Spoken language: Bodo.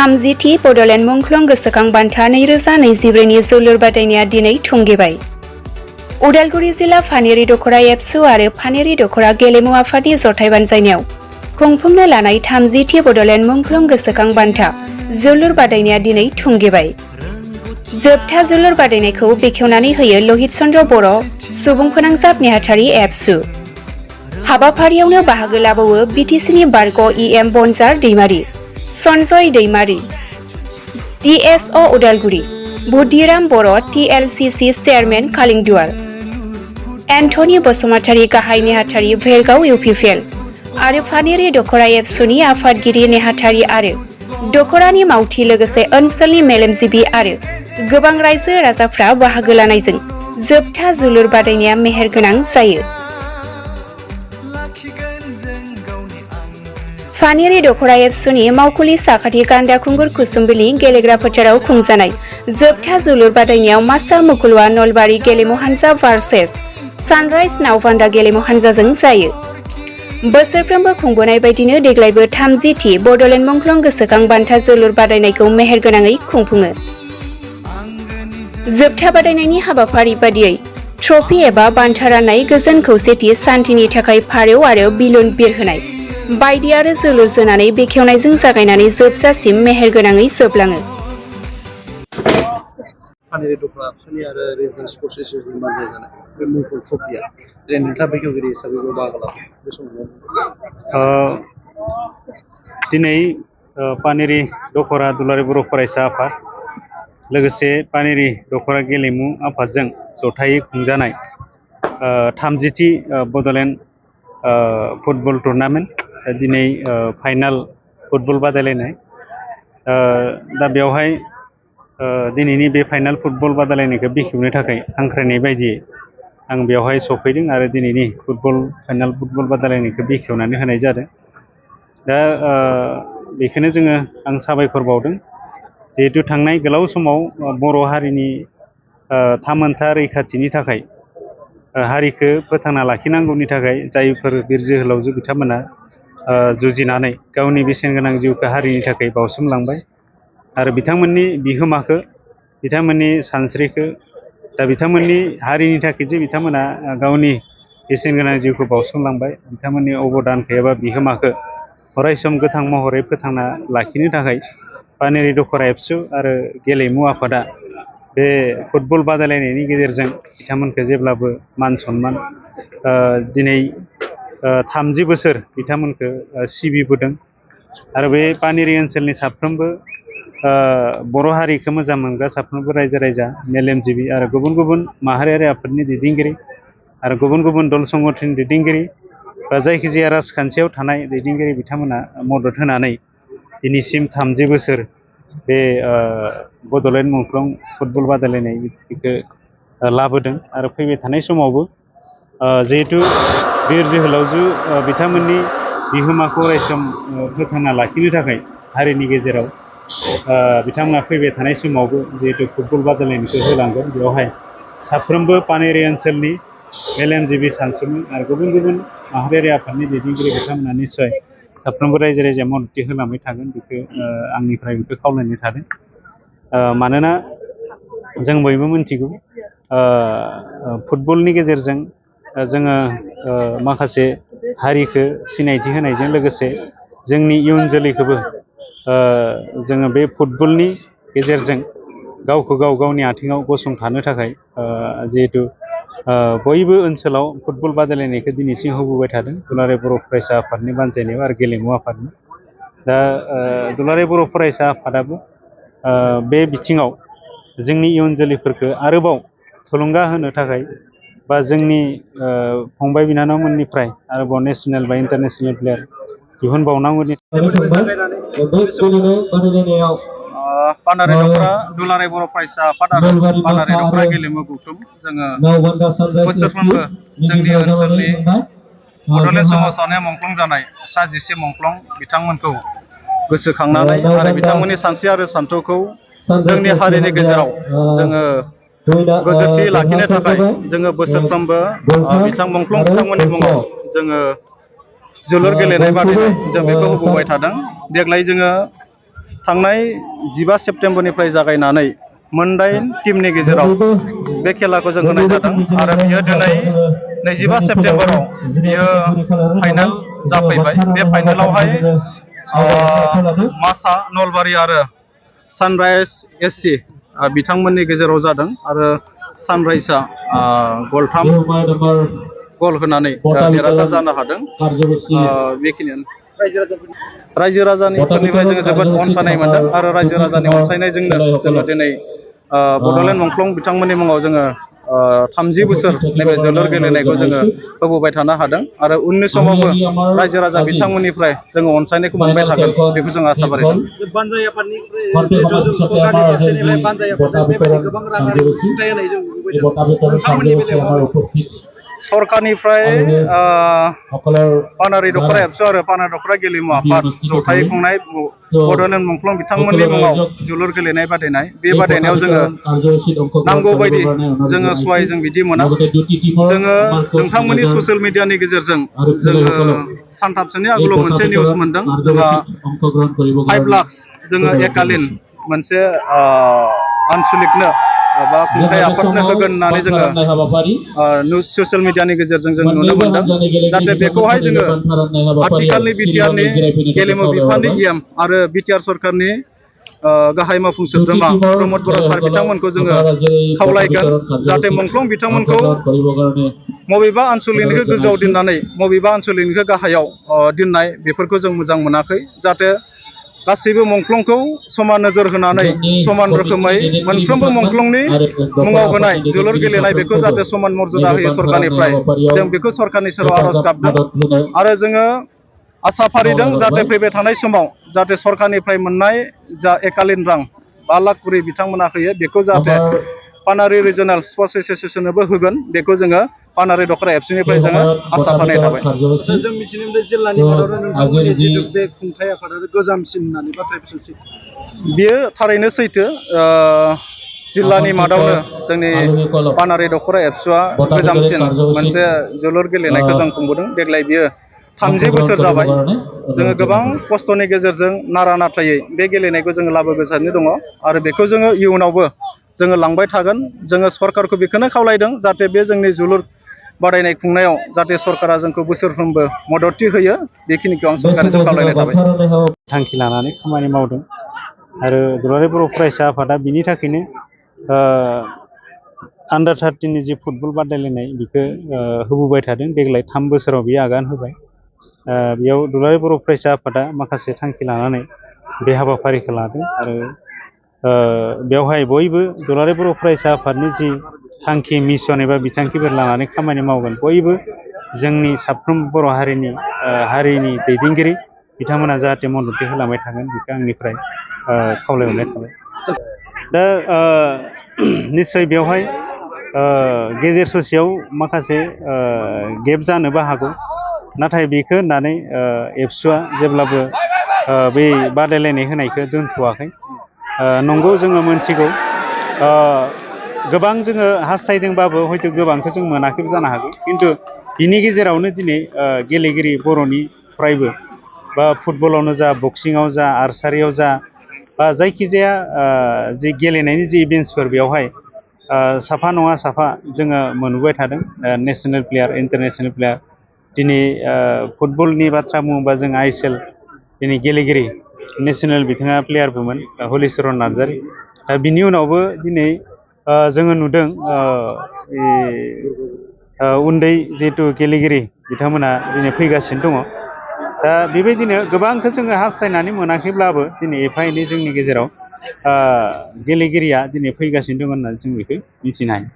30थि बड'लेण्ड मुंख्लं गोसोखां बान्था 2024 नि जोलुर बादायनाया दिनै थुंगेबाय। उदालगुरि जिल्ला फानेरि दख'रा एबसु आरो फानेरि दख'रा गेलेमु आफादनि जथाय बानजायनायाव खुंफुंनो लानाय 30थि बड'लेण्ड मुंख्लं गोसोखां बान्था जोलुर बादायनाया दिनै थुंगेबाय। जोबथा जोलुर बादायनायखौ बेखेवनानै होयो लहित चन्द्र बर' सुबुं फोनांजाब नेहाथारि एबसु। हाबाफारियावनो बाहागो लाबावो बिटिसिनि बारग' इएम बनजार दैमारि, सन्जय दैमारि, डिएसअ उदालगुरि, बुद्धिराम बर' टिएलसिसि चेयारमेन कालिंदुवार, एन्थनी बसुमतारी गाहाय नेहाथारि भेरगाव इउपिपिएल आरो फानेरि दख'रा एबसुनि आफादगिरि नेहाथारि आरो दख'रानि मावथि लोगोसे ओनसोलनि मेलेमजिबि आरो गोबां रायजो राजाफ्रा बाहागो लानायजों जोबथा जोलुर बादायनाया मेहेरगोनां जायो। फानेरि दख'रा एबसुनि मावखुलि साखाथि गान्दाखुंगुर कुसुम्बिलि गेलेग्रा फोथाराव खुंजानाय जोबथा जोलुर बादायनायाव मासा मुकुलवा नलबारि गेलेमु हानजा भार्सेस सानराइज नावभान्दा गेलेमु हानजाजों जायो। बोसोरफ्रोमबो खुंबोनाय बायदिनो देग्लायबो 30थि बड'लेण्ड मुंख्लं गोसोखां बान्था जोलुर बादायनायखौ मेहेरगोनाङै खुंफुङो। जोबथा बादायनायनि हाबाफारि बादियै ट्रफि एबा बान्था राननाय, गोजोन खौसेथि सान्थिनि थाखाय फारौ आरो बिलुन बिरहोनाय बायदि आरो जोलुर जोनानै बेखेवनायजों जागायनानै जोबजासिम मेहेरगोनाङै जोबलाङो। फानेरि दख'रा एबसुनि आरो रिजनेल स्पर्ट्स एसोसिएशननि बानजायजानाय बे मुंख्लं ट्रफिया दिनै नोंथाङा बेखेवगिरि हिसाबै बाहागो लादों बे समाव दिनै पानेरि दख'रा दुलाराय बर' फरायसा आफाद लोगोसे पानेरि दख'रा गेलेमु आफादजों जथायै खुंजानाय 30थि बड'लेण्ड फुटबल टुर्नामेन्ट दिनै फाइनाल फुटबल बादायलायनाय दा बेवहाय दिनैनि बे फाइनाल फुटबल बादायलायनायखौ बेखेवनो थाखाय हांख्रायनाय बायदियै आं बेवहाय सफैदों आरो दिनैनि फाइनाल फुटबल बादायलायनायखौ बेखेवनानै होनाय जादों। दा बेखौनो आं साबायखर बावदों, जिहेतु थांनाय गोलाव समाव बर' हारिनि थामोनथा रैखाथिनि थाखाय हारिखौ फोथांना लाखिनांगौनि थाखाय जायफोर बिर जोहोलावजो बिथांमोना जुजिनानै गावनि बेसेनगोनां जिउखौ हारिनि थाखाय बावसोमलांबाय आरो बिथांमोननि बिहोमाखौ, बिथांमोननि सानस्रिखौ, दा बिथांमोननि हारिनि थाखाय जे बिथांमोना गावनि बेसेनगोनां जिउखौ बावसोमलांबाय, बिथांमोननि अबदानखौ एबा बिहोमाखौ अरायसम गोथां महरै फोथांना लाखिनो थाखाय पानेरि दख'रा एबसु आरो गेलेमु आफादा बे फुटबल बादायलायनायनि गेजेरजों बिथांमोनखौ जेब्लाबो मान सनमान दिनै 30 बोसोर बिथांमोनखौ सिबिबोदों आरो बे पानेरि ओनसोलनि साफ्रोमबो बर' हारिखौ मोजां मोनग्रा साफ्रोमबो रायजो राजा, मेलेमजिबि आरो गुबुन गुबुन माहारियारि आफादनि दैदेनगिरि आरो गुबुन गुबुन दल संगठननि दैदेनगिरि बा जायखिजाया राजखान्थियाव थानाय दैदेनगिरि बिथांमोना मदद होनानै दिनैसिम 30 बोसोर बे बड'लेण्ड मुंख्लं फुटबल बादायलायनाय बेखौ लाबोदों आरो फैबाय थानाय समावबो जिहेतु बिर जोहोलावजो बिथांमोननि बिहोमाखौ अरायसम फोथांना लाखिनो थाखाय हारिनि गेजेराव बिथांमोना फैबाय थानाय समावबो जिहेतु फुटबल बादायलायनायखौ होलांगोन, बेवहाय साफ्रोमबो पानेरि ओनसोलनि मेलेमजिबि सानसुमै आरो गुबुन गुबुन माहारियारि आफादनि दैदेनगिरि बिथांमोना निस्सय साफ्रोमबो रायजो राजाया मददथि होलांबाय थागोन, बेखौ आंनिफ्राय बेखौ खावलायनाय थादों। मानोना जों बयबो मिथिगौ फुटबलनि गेजेरजों जोङो माखासे हारिखौ सिनायथि होनायजों लोगोसे जोंनि इयुन जोलैखौबो जोङो बे फुटबलनि गेजेरजों गावखौ गावनि आथिङाव गसंथानो थाखाय जिहेतु बयबो ओनसोलाव फुटबल बादायलायनायखौ दिनैसिम होबोबाय थादों दुलाराय बर' फरायसा आफादनि बानजायनायाव आरो गेलेमु आफादनि। दा दुलाराय बर' फरायसा आफादाबो बे बिथिङाव जोंनि इयुन जोलैफोरखौ आरोबाव थुलुंगा होनो थाखाय बा जोंनि फंबाय बिनानावमोननिफ्राय आरोबाव नेसनेल बा इन्टारनेसनेल प्लेयार दिहुनबावनांगौनि पानेरि दख'रा दुलाराय बर' फरायसा आफाद आरो पानेरि दख'रा गेलेमु गौथुम जोङो बोसोरफ्रोमबो जोंनि ओनसोलनि बड'लेण्ड सोमावसारनाया मुंख्लं जानाय सा 11 मुंख्लं बिथांमोनखौ गोसोखांनानै आरो बिथांमोननि सानस्रि आरो सान्थौखौ जोंनि हारिनि गेजेराव जोङो गोजोरथि लाखिनो थाखाय जोङो बोसोरफ्रोमबो मुंख्लं बिथांमोननि मुङाव जोङो जोलुर गेलेनाय बादायनाय जों बेखौ होबोबाय थादों। देग्लाय जोङो थांनाय 15 सेप्तेम्बरनिफ्राय जागायनानै मोनदाइन टीमनि गेजेराव बे खेलाखौ जों होनाय जादों आरो बियो दिनै 25 सेप्तेम्बराव बियो फाइनाल जाफैबाय। बे फाइनालावहाय मासा नलबारि आरो सानराइज SC बिथांमोननि गेजेराव जादों आरो सानराइजआ गल होनानै देरहासार जानो हादों। बेखिनियानो रायजो राजानिफोरनिफ्राय जोङो जोबोद अनसायनाय मोनदों आरो रायजो राजानि अनसायनायजोंनो जोङो दिनै बड'लेण्ड मंख्लं बिथांमोननि मुङाव जोङो 30 बोसोर नैबे जोलुर गेलेनायखौ जोङो होबोबाय थानो हादों आरो उननि समावबो रायजो राजा बिथांमोननिफ्राय जोङो अनसायनायखौ मोनबाय थागोन बेखौ जों आसा फारिदों। बानजाय आफादनिफ्राय सरकारनि फारसेनिफ्राय बानजाय आफादनो बेबायदि गोबां राङारि अनसुंथाइ होनाय जों नुबोबाय थादों। नोंथांमोननि बेलायाव सरकारनिफ्राय पानेरि दख'रा एबसु आरो पानेरि दख'रा गेलेमु आफाद जथायै खुंनाय बड'लेण्ड मंख्लं बिथांमोननि मुङाव जोलुर गेलेनाय बादायनाय बे बादायनायाव जोङो नांगौ बायदि जोङो सहाय जों बिदि मोना। जोङो नोंथांमोननि ससियेल मिडियानि गेजेरजों जोङो सानथामसोनि आगोलाव मोनसे निउस मोनदों जोंहा 5 लाख जोङो एकालिन मोनसे आनसलिकनो बा खुंथाइ आफादनो होगोन होननानै जोङो निउस ससियेल मिडियानि गेजेरजों जों नुनो मोनदों। जाहाथे बेखौहाय जोङो आथिखालनि बिटिआरनि गेलेमु बिफाननि EM आरो बिटिआर सरकारनि गाहाय मावफुं सोद्रोमा प्रमद बर' सार बिथांमोनखौ जोङो खावलायगोन जाहाथे मंख्लं बिथांमोनखौ बबेबा आनसलिकनिखौ गोजौआव दोननानै बबेबा आनसलिकनिखौ गाहायाव दोननाय बेफोरखौ जों मोजां मोनाखै। जाहाथे गासैबो मंख्लंखौ समान नोजोर होनानै समान रोखोमै मोनफ्रोमबो मंख्लंनि मुङाव होनाय जोलुर गेलेनाय बेखौ जाहाथे समान मर्यादा होयो सरकारनिफ्राय जों बेखौ सरकारनि सेराव आर'ज गाबदों आरो जोङो आसा फारिदों जाहाथे फैबाय थानाय समाव जाहाथे सरकारनिफ्राय मोननाय जा एकालिन रां 5 लाख करि बिथांमोना होयो बेखौ जाहाथे पानेरि रिजनेल स्पर्ट्स एस'सियेसननोबो होगोन बेखौ जोङो पानेरि दख'रा एबसुनिफ्राय जोङो आसा फारिनाय थाबाय। जों मिथिनो मोनदों जिल्लानि मादावनो नोंथांमोननि जिथु बे खुंथाइ आफादानो गोजामसिन होननानै बाथ्राया सैथो। बेयो थारैनो सैथो। जिल्लानि मादावनो जोंनि पानेरि दख'रा एबसुआ गोजामसिन मोनसे जोलुर गेलेनायखौ जों खुंबोदों। देग्लाय बियो 30 बोसोर जाबाय। जोङो गोबां खस्थ'नि गेजेरजों नारा नाथायै बे गेलेनायखौ जोङो लाबोगासिनो दङ आरो बेखौ जोङो इयुनावबो जोङो लांबाय थागोन। जोङो सरकारखौ बेखौनो खावलायदों जाहाथे बे जोंनि जोलुर बादायनाय खुंनायाव जाहाथे सरकारा जोंखौ बोसोरफ्रोमबो मददथि होयो बेखिनिखौ आं सरकारनिसिम खावलायनाय थाबाय। थांखि लानानै खामानि मावदों आरो दुलाराय बर' फरायसा आफादा बिनि थाखायनो आन्डार 13 नि जि फुटबल बादायलायनाय बेखौ होबोबाय थादों। देग्लाय 3 बोसोराव बियो आगान होबाय। बेयाव दुलाराय बर' फरायसा आफादा माखासे थांखि लानानै बे हाबाफारिखौ लादों आरो बेवहाय बयबो दुलाराय बर' फरायसा आफादनि जि थांखि मिसन एबा बिथांखिफोर लानानै खामानि मावगोन बयबो जोंनि साफ्रोम बर' हारिनि दैदेनगिरि बिथांमोना जाहाथे मददथि होलांबाय थागोन बेखौ आंनिफ्राय खावलायहरनाय थाबाय। दा निस्सय बेवहाय गेजेर ससेयाव माखासे गेप जानोबो हागौ नाथाय बेखौ होननानै एबसुआ जेब्लाबो बै बादायलायनाय होनायखौ दोनथ'वाखै। नंगौ जोङो मोनथिगौ गोबां जोङो हास्थायदोंबाबो हयथ' गोबांखौ जों मोनाखैबो जानो हागौ खिन्थु बिनि गेजेरावनो दिनै गेलेगिरि बर'निफ्रायबो बा फुटबलावनो जा बक्सिङाव जा आर्सारियाव जा बा जायखिजाया जि गेलेनायनि जि इभेन्ट्सफोर बेवहाय साफा नङा साफा जोङो मोनबोबाय थादों नेसनेल प्लेयार इन्टारनेसनेल प्लेयार। दिनै फुटबलनि बाथ्रा बुङोबा जों ISL दिनै गेलेगिरि नेसनेल बिथाङा प्लेयारबोमोन हलिचरन नार्जारि। दा बिनि उनावबो दिनै जोङो नुदों उन्दै जिहेथु गेलेगिरि बिथांमोना दिनै फैगासिनो दङ। दा बेबायदिनो गोबांखौ जोङो हास्थायनानै मोनाखैब्लाबो दिनै एफा एनै जोंनि गेजेराव गेलेगिरिया दिनै फैगासिनो दङ होननानै जों बेखौ मिथिनो हायो।